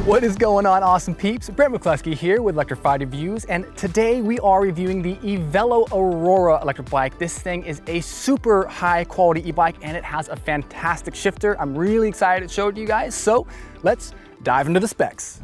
What is going on, awesome peeps? Brent McCluskey here with Electrified Reviews, and today we are reviewing the Evelo Aurora electric bike. This thing is a super high quality e-bike and it has a fantastic shifter. I'm really excited to show it to you guys, so let's dive into the specs.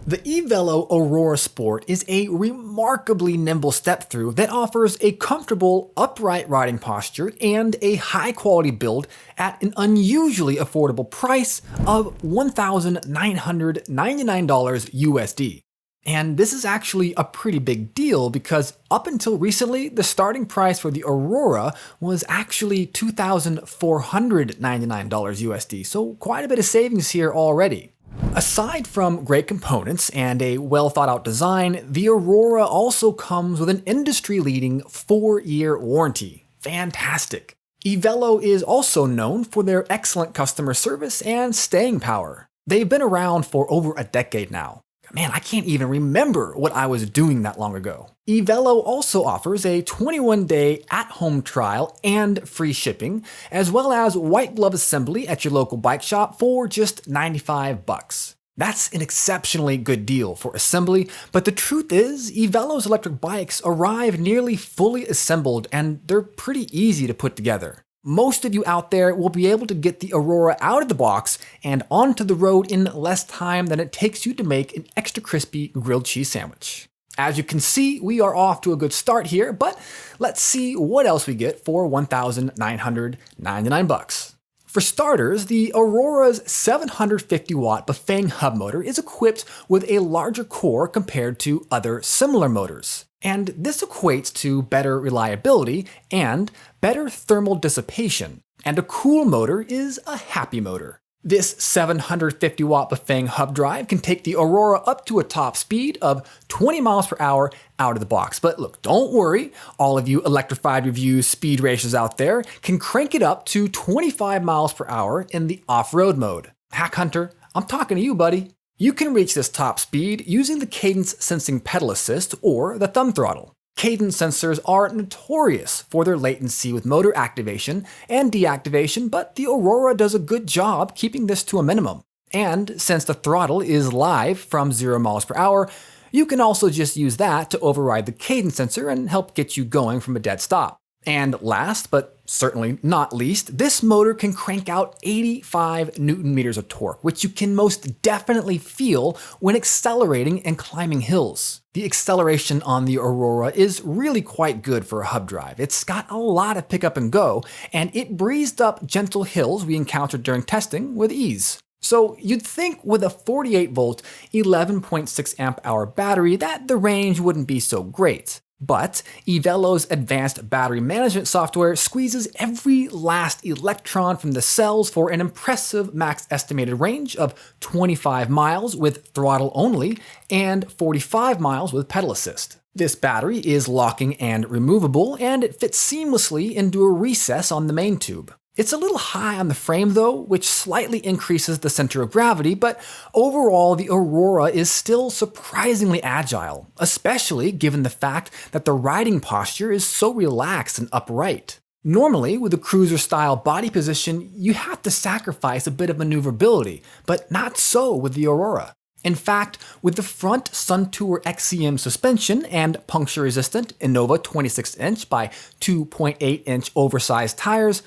The Evelo Aurora Sport is a remarkably nimble step-through that offers a comfortable, upright riding posture and a high-quality build at an unusually affordable price of $1,999 USD. And this is actually a pretty big deal because up until recently, the starting price for the Aurora was actually $2,499 USD, so quite a bit of savings here already. Aside from great components and a well-thought-out design, the Aurora also comes with an industry-leading 4-year warranty. Fantastic! Evelo is also known for their excellent customer service and staying power. They've been around for over a decade now. Man, I can't even remember what I was doing that long ago. Evelo also offers a 21-day at-home trial and free shipping, as well as white glove assembly at your local bike shop for just $95. That's an exceptionally good deal for assembly, but the truth is, Evelo's electric bikes arrive nearly fully assembled and they're pretty easy to put together. Most of you out there will be able to get the Aurora out of the box and onto the road in less time than it takes you to make an extra crispy grilled cheese sandwich. As you can see, we are off to a good start here, but let's see what else we get for $1,999. For starters, the Aurora's 750-watt Bafang hub motor is equipped with a larger core compared to other similar motors. And this equates to better reliability and better thermal dissipation. And a cool motor is a happy motor. This 750-watt Bafang hub drive can take the Aurora up to a top speed of 20 miles per hour out of the box. But look, don't worry, all of you Electrified Reviews speed racers out there can crank it up to 25 miles per hour in the off-road mode. Hack Hunter, I'm talking to you, buddy. You can reach this top speed using the cadence sensing pedal assist or the thumb throttle. Cadence sensors are notorious for their latency with motor activation and deactivation, but the Aurora does a good job keeping this to a minimum. And since the throttle is live from 0 miles per hour, you can also just use that to override the cadence sensor and help get you going from a dead stop. And last, but certainly not least, this motor can crank out 85 Newton meters of torque, which you can most definitely feel when accelerating and climbing hills. The acceleration on the Aurora is really quite good for a hub drive. It's got a lot of pick up and go, and it breezed up gentle hills we encountered during testing with ease. So you'd think with a 48-volt, 11.6 amp hour battery that the range wouldn't be so great. But Evelo's advanced battery management software squeezes every last electron from the cells for an impressive max estimated range of 25 miles with throttle only and 45 miles with pedal assist. This battery is locking and removable, and it fits seamlessly into a recess on the main tube. It's a little high on the frame though, which slightly increases the center of gravity, but overall the Aurora is still surprisingly agile, especially given the fact that the riding posture is so relaxed and upright. Normally, with a cruiser-style body position, you have to sacrifice a bit of maneuverability, but not so with the Aurora. In fact, with the front Suntour XCM suspension and puncture-resistant Innova 26-inch by 2.8-inch oversized tires,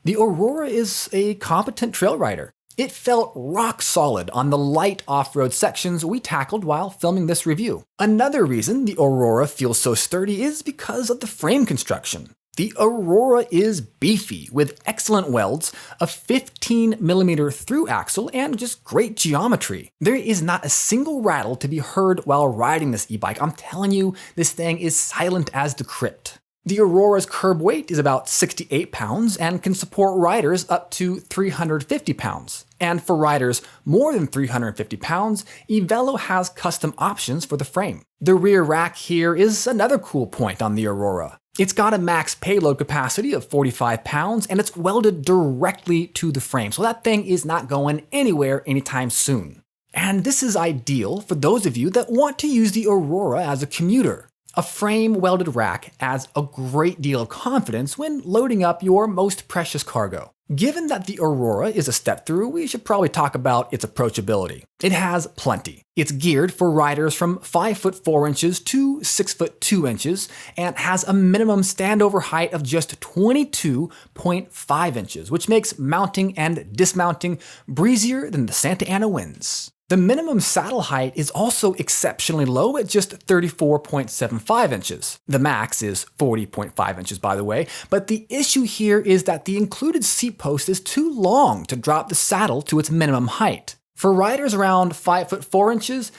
the Aurora is a competent trail rider. It felt rock solid on the light off-road sections we tackled while filming this review. Another reason the Aurora feels so sturdy is because of the frame construction. The Aurora is beefy with excellent welds, a 15mm through axle, and just great geometry. There is not a single rattle to be heard while riding this e-bike. I'm telling you, this thing is silent as the crypt. The Aurora's curb weight is about 68 pounds and can support riders up to 350 pounds. And for riders more than 350 pounds, Evelo has custom options for the frame. The rear rack here is another cool point on the Aurora. It's got a max payload capacity of 45 pounds and it's welded directly to the frame, so that thing is not going anywhere anytime soon. And this is ideal for those of you that want to use the Aurora as a commuter. A frame-welded rack adds a great deal of confidence when loading up your most precious cargo. Given that the Aurora is a step-through, we should probably talk about its approachability. It has plenty. It's geared for riders from 5 foot 4 inches to 6 foot 2 inches and has a minimum standover height of just 22.5 inches, which makes mounting and dismounting breezier than the Santa Ana winds. The minimum saddle height is also exceptionally low at just 34.75 inches. The max is 40.5 inches, by the way, but the issue here is that the included seat post is too long to drop the saddle to its minimum height. For riders around 5 foot 4 inches,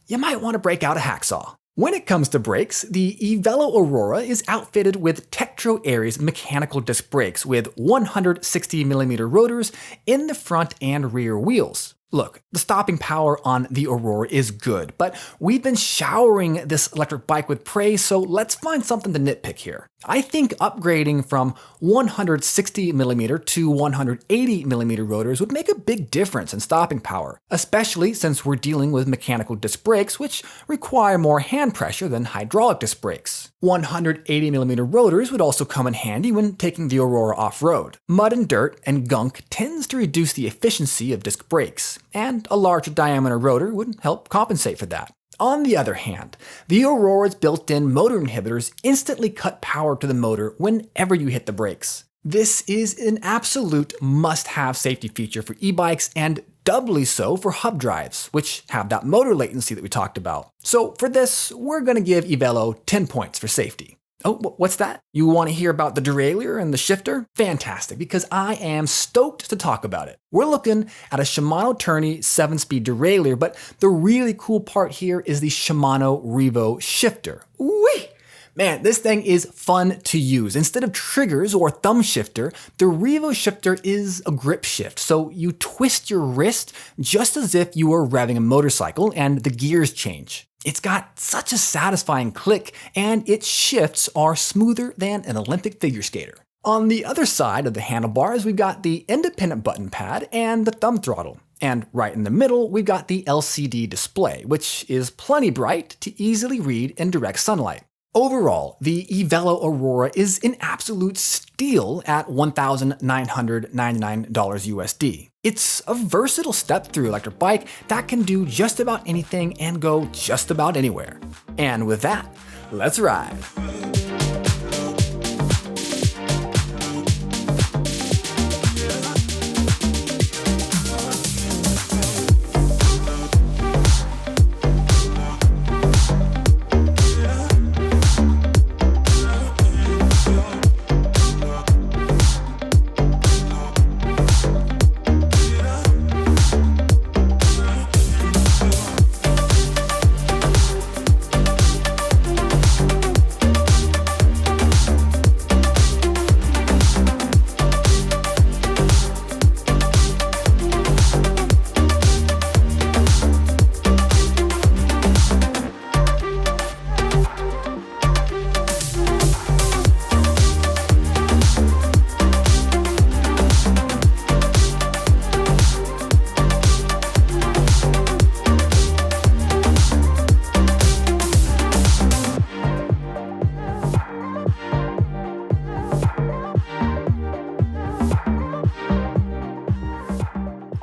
you might want to break out a hacksaw. When it comes to brakes, the Evelo Aurora is outfitted with Tektro Aries mechanical disc brakes with 160mm rotors in the front and rear wheels. Look, the stopping power on the Aurora is good, but we've been showering this electric bike with praise, so let's find something to nitpick here. I think upgrading from 160mm to 180mm rotors would make a big difference in stopping power, especially since we're dealing with mechanical disc brakes, which require more hand pressure than hydraulic disc brakes. 180mm rotors would also come in handy when taking the Aurora off-road. Mud and dirt and gunk tends to reduce the efficiency of disc brakes, and a larger diameter rotor would help compensate for that. On the other hand, the Aurora's built-in motor inhibitors instantly cut power to the motor whenever you hit the brakes. This is an absolute must-have safety feature for e-bikes and doubly so for hub drives, which have that motor latency that we talked about. So for this, we're going to give Evelo 10 points for safety. Oh, what's that? You want to hear about the derailleur and the shifter? Fantastic, because I am stoked to talk about it. We're looking at a Shimano Tourney 7-speed derailleur, but the really cool part here is the Shimano Revo shifter. Whee! Man, this thing is fun to use. Instead of triggers or thumb shifter, the Revo shifter is a grip shift. So you twist your wrist just as if you were revving a motorcycle and the gears change. It's got such a satisfying click, and its shifts are smoother than an Olympic figure skater. On the other side of the handlebars, we've got the independent button pad and the thumb throttle. And right in the middle, we've got the LCD display, which is plenty bright to easily read in direct sunlight. Overall, the Evelo Aurora is an absolute steal at $1,999 USD. It's a versatile step-through electric bike that can do just about anything and go just about anywhere. And with that, let's ride.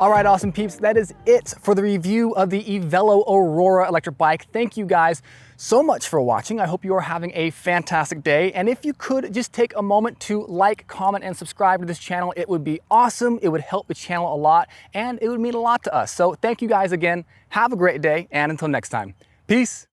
All right, awesome peeps, that is it for the review of the Evelo Aurora electric bike. Thank you guys so much for watching. I hope you are having a fantastic day. And if you could just take a moment to like, comment, and subscribe to this channel, it would be awesome. It would help the channel a lot, and it would mean a lot to us. So thank you guys again. Have a great day, and until next time, peace.